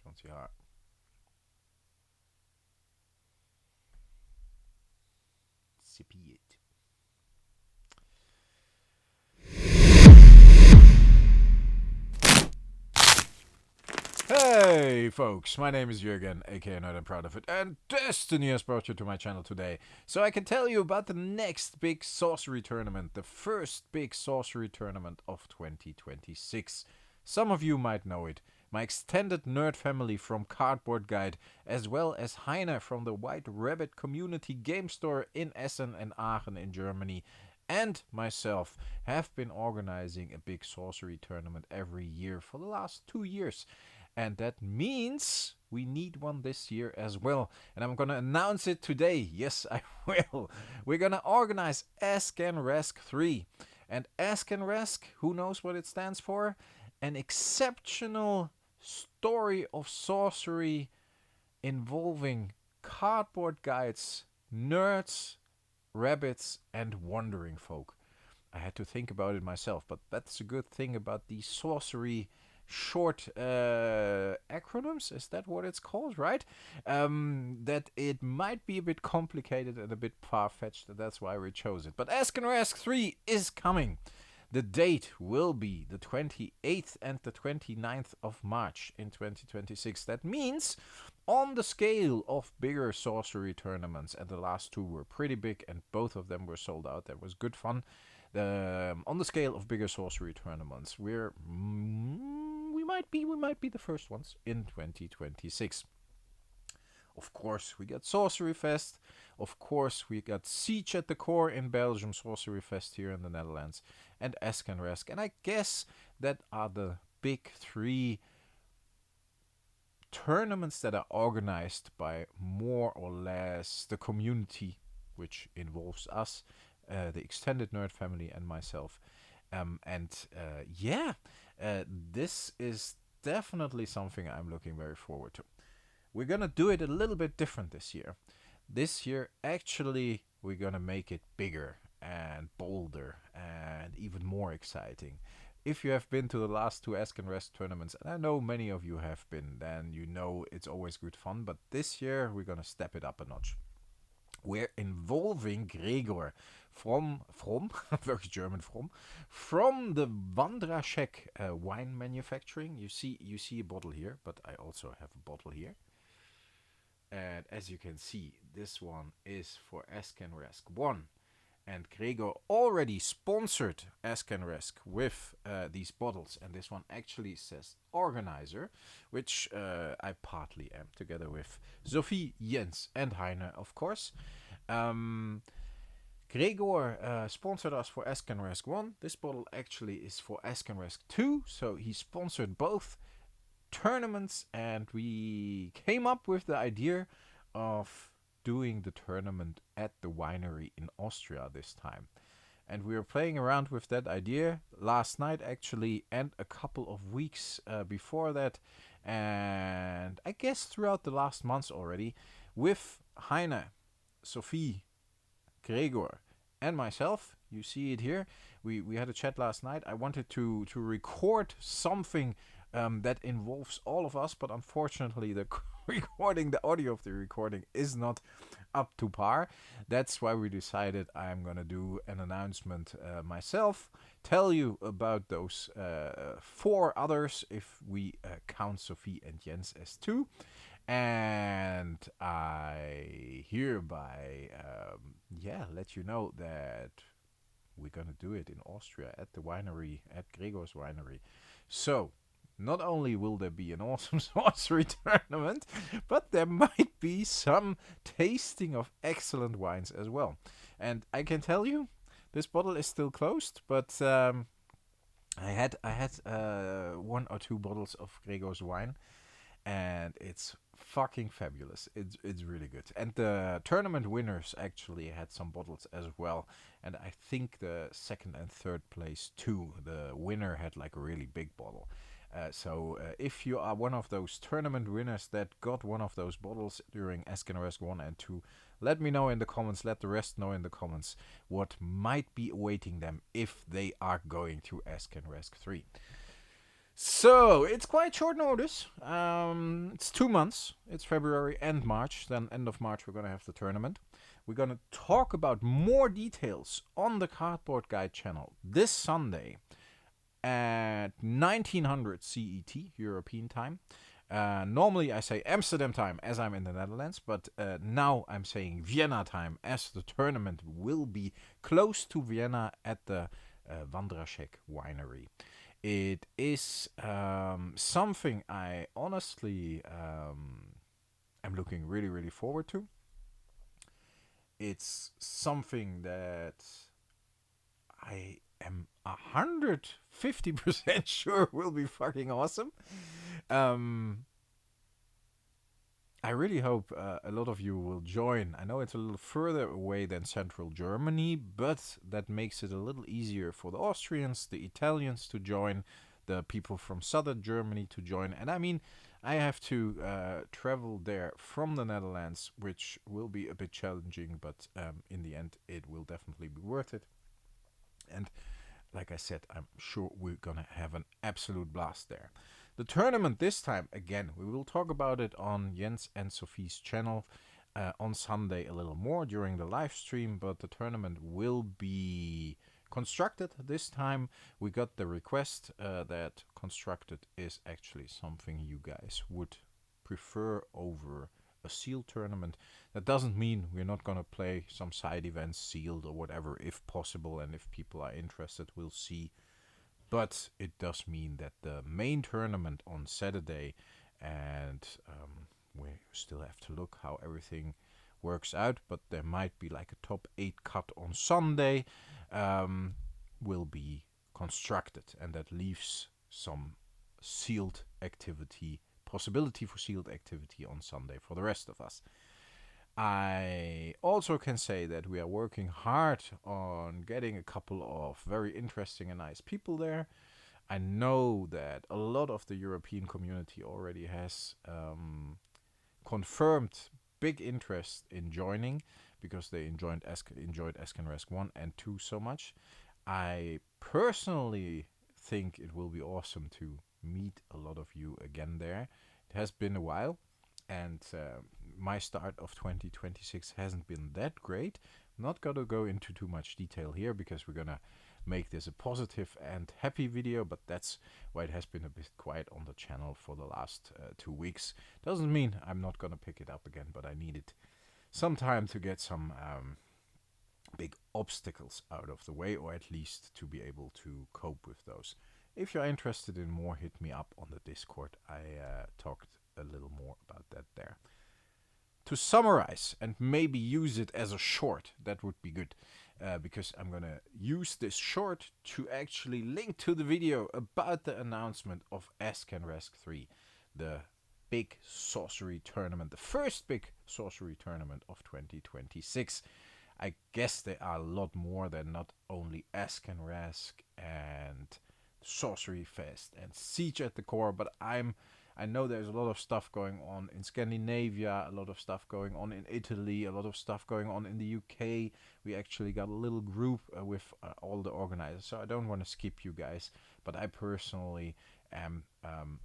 Want je haar. Sippy it. Hey folks, my name is Jürgen, aka Nerd and Proud of It, and Destiny has brought you to my channel today, so I can tell you about the next big sorcery tournament, the first big sorcery tournament of 2026. Some of you might know it. My extended nerd family from CardboardGuide, as well as Heine from the White Rabbit Community Game Store in Essen and Aachen in Germany, and myself have been organizing a big sorcery tournament every year for the last 2 years. And that means we need one this year as well. And I'm gonna announce it today. Yes, I will. We're gonna organize Ascanrask 3. And Ascanrask, who knows what it stands for? An exceptional story of sorcery involving cardboard guides, nerds, rabbits, and wandering folk. I had to think about it myself, but that's a good thing about these sorcery short acronyms. Is that what it's called, right? That it might be a bit complicated and a bit far-fetched, and that's why we chose it. But Ask and Ask 3 is coming. The date will be the 28th and the 29th of March in 2026. That means on the scale of bigger sorcery tournaments, and the last two were pretty big and both of them were sold out. That was good fun. On the scale of bigger sorcery tournaments, we might be the first ones in 2026. Of course, we got Sorcery Fest. Of course, we got Siege at the Core in Belgium, Sorcery Fest here in the Netherlands, and Ascanrask. And I guess that are the big three tournaments that are organized by more or less the community, which involves us, the extended nerd family, and myself. This is definitely something I'm looking very forward to. We're gonna do it a little bit different this year. This year, actually, we're gonna make it bigger and bolder and even more exciting. If you have been to the last two Ask and Rest tournaments, and I know many of you have been, then you know it's always good fun. But this year, we're gonna step it up a notch. We're involving Gregor from very German from the Wandraschek wine manufacturing. You see a bottle here, but I also have a bottle here. And as you can see, this one is for Ascanrask 1. And Gregor already sponsored Ascanrask with these bottles. And this one actually says organizer, which I partly am, together with Sophie, Jens, and Heine, of course. Gregor sponsored us for Ascanrask 1. This bottle actually is for Ascanrask 2, so he sponsored both tournaments, and we came up with the idea of doing the tournament at the winery in Austria this time. And we were playing around with that idea last night, actually, and a couple of weeks before that, and I guess throughout the last months already, with Heine, Sophie, Gregor, and myself. You see it here. We had a chat last night. I wanted to record something that involves all of us, but unfortunately the audio of the recording is not up to par. That's why we decided I'm gonna do an announcement myself, tell you about those 4 others if we count Sophie and Jens as 2, and I hereby let you know that we're gonna do it in Austria at the winery, at Gregor's winery. So not only will there be an awesome sorcery tournament, but there might be some tasting of excellent wines as well. And I can tell you, this bottle is still closed, but I had 1 or 2 bottles of Gregor's wine, and it's fucking fabulous. It's really good. And the tournament winners actually had some bottles as well. And I think the second and third place too. The winner had like a really big bottle. So if you are one of those tournament winners that got one of those bottles during Ascanrask 1 and 2, let me know in the comments, let the rest know in the comments what might be awaiting them if they are going to Ascanrask 3. So it's quite short notice. It's 2 months. It's February and March. Then end of March we're gonna have the tournament. We're gonna talk about more details on the Cardboard Guide channel this Sunday at 1900 CET European time. Normally I say Amsterdam time as I'm in the Netherlands, but now I'm saying Vienna time as the tournament will be close to Vienna at the Wandraschek Winery. It is something I honestly am looking really, really forward to. It's something that I am 150% sure will be fucking awesome. Um, I really hope a lot of you will join. I know it's a little further away than central Germany, but that makes it a little easier for the Austrians, the Italians to join, the people from southern Germany to join. And I mean, I have to travel there from the Netherlands, which will be a bit challenging, but in the end, it will definitely be worth it. And like I said, I'm sure we're gonna have an absolute blast there. The tournament this time, again, we will talk about it on Jens and Sophie's channel on Sunday a little more during the live stream, but the tournament will be constructed this time. We got the request that constructed is actually something you guys would prefer over a sealed tournament. That doesn't mean we're not gonna play some side events sealed or whatever if possible, and if people are interested we'll see. But it does mean that the main tournament on Saturday, and we still have to look how everything works out, but there might be like a top 8 cut on Sunday, will be constructed, and that leaves some sealed activity, possibility for sealed activity on Sunday for the rest of us. I also can say that we are working hard on getting a couple of very interesting and nice people there. I know that a lot of the European community already has confirmed big interest in joining because they enjoyed Ascanrask 1 and 2 so much. I personally think it will be awesome to meet a lot of you again there. It has been a while, and my start of 2026 hasn't been that great. I'm not gonna go into too much detail here because we're gonna make this a positive and happy video, but that's why it has been a bit quiet on the channel for the last 2 weeks. Doesn't mean I'm not gonna pick it up again, but I needed some time to get some big obstacles out of the way, or at least to be able to cope with those. If you're interested in more, hit me up on the Discord. I talked a little more about that there. To summarize and maybe use it as a short, that would be good, because I'm gonna use this short to actually link to the video about the announcement of Ascanrask 3, the big sorcery tournament, the first big sorcery tournament of 2026. I guess there are a lot more than not only Ascanrask and Sorcery Fest and Siege at the Core, but I know there's a lot of stuff going on in Scandinavia, a lot of stuff going on in Italy, a lot of stuff going on in the UK. We actually got a little group with all the organizers, so I don't want to skip you guys, but I personally am,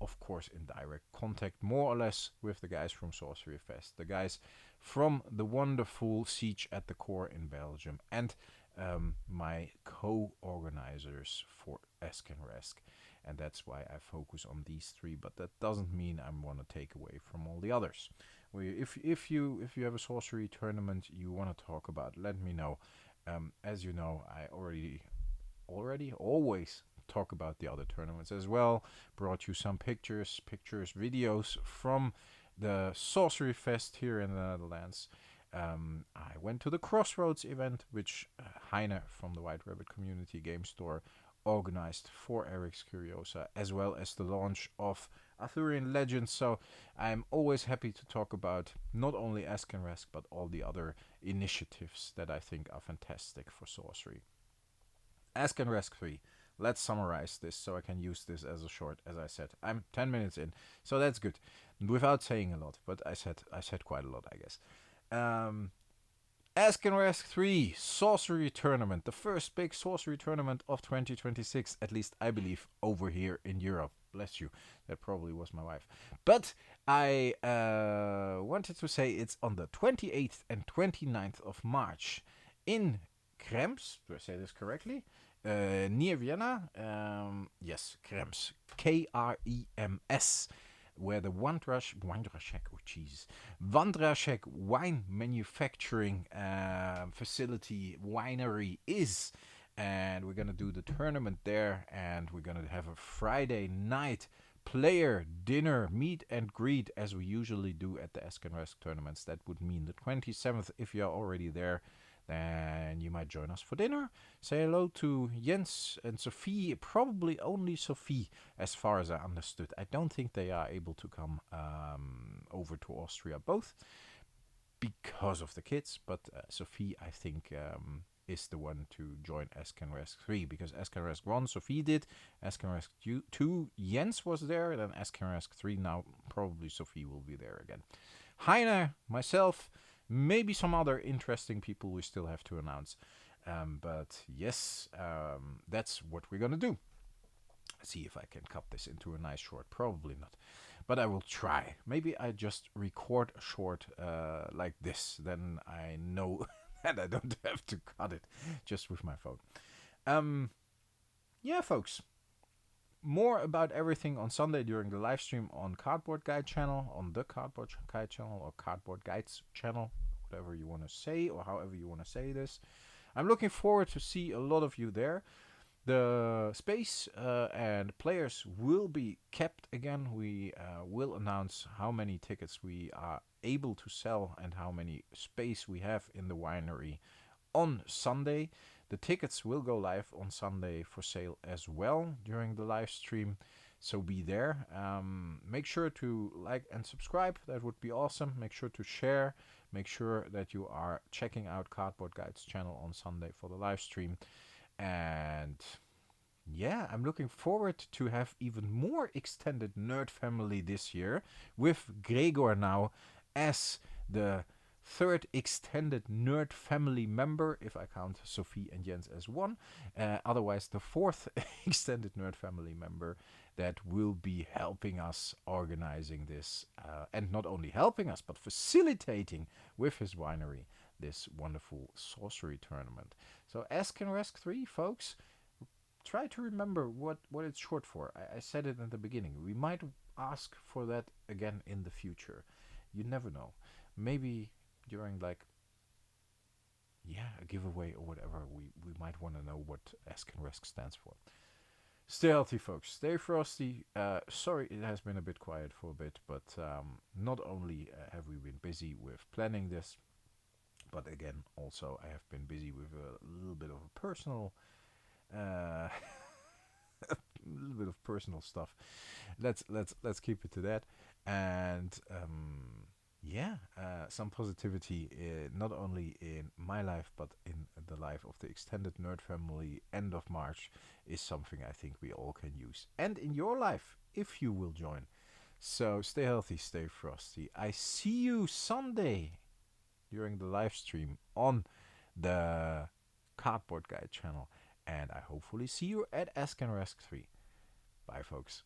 of course, in direct contact, more or less, with the guys from Sorcery Fest, the guys from the wonderful Siege at the Core in Belgium, and my co-organizers for Ascanrask. And that's why I focus on these three, but that doesn't mean I want to take away from all the others. If you have a sorcery tournament you want to talk about, let me know. As you know, I already always talk about the other tournaments as well. Brought you some pictures, videos from the Sorcery Fest here in the Netherlands. I went to the Crossroads event, which Heine from the White Rabbit Community Game Store organized for Eric's Curiosa, as well as the launch of Arthurian Legends. So I'm always happy to talk about not only Ascanrask, but all the other initiatives that I think are fantastic for sorcery. Ascanrask 3. Let's summarize this so I can use this as a short. As I said, I'm 10 minutes in, so that's good. Without saying a lot, but I said quite a lot, I guess. Ascanrask 3 Sorcery Tournament, the first big sorcery tournament of 2026, at least I believe, over here in Europe. bless you. That probably was my wife. But I wanted to say it's on the 28th and 29th of March in Krems. Do I say this correctly? Near Vienna. Yes, Krems. Krems. Where the Wandraschek wine manufacturing facility winery is. And we're going to do the tournament there, and we're going to have a Friday night player dinner, meet and greet, as we usually do at the Ascanrask tournaments. That would mean the 27th. If you're already there, then you might join us for dinner. Say hello to Jens and Sophie, probably only Sophie, as far as I understood. I don't think they are able to come over to Austria, both because of the kids, but Sophie, I think, is the one to join Ascanrask 3, because Ascanrask 1, Sophie did, Ascanrask 2, Jens was there, then Ascanrask 3, now probably Sophie will be there again. Heine, myself, maybe some other interesting people we still have to announce. But yes, that's what we're gonna do. See if I can cut this into a nice short. Probably not, but I will try. Maybe I just record a short like this, then I know and I don't have to cut it just with my phone. Yeah, folks. More about everything on Sunday during the live stream on CardboardGuide channel, on the CardboardGuide channel, or CardboardGuides channel, whatever you want to say, or however you want to say this. I'm looking forward to see a lot of you there. The space and players will be kept again. We will announce how many tickets we are able to sell and how many space we have in the winery on Sunday. The tickets will go live on Sunday for sale as well during the live stream, so be there. Make sure to like and subscribe. That would be awesome. Make sure to share. Make sure that you are checking out CardboardGuide's channel on Sunday for the live stream. And yeah, I'm looking forward to have even more extended nerd family this year, with Gregor now as the third extended nerd family member, if I count Sophie and Jens as one. Otherwise, the fourth extended nerd family member that will be helping us organizing this, and not only helping us, but facilitating with his winery this wonderful sorcery tournament. So Ascanrask 3, folks, try to remember what it's short for. I said it in the beginning. We might ask for that again in the future. You never know. Maybe during a giveaway or whatever, we might want to know what Ascanrask stands for. Stay healthy, folks. Stay frosty. Sorry it has been a bit quiet for a bit, but not only have we been busy with planning this, but again, also I have been busy with a little bit of a personal, a little bit of personal stuff. Let's keep it to that. And some positivity, not only in my life but in the life of the extended nerd family. End of March is something I think we all can use, and in your life if you will join. So stay healthy, stay frosty. I see you Sunday during the live stream on the CardboardGuide channel, and I hopefully see you at Ascanrask 3. Bye, folks.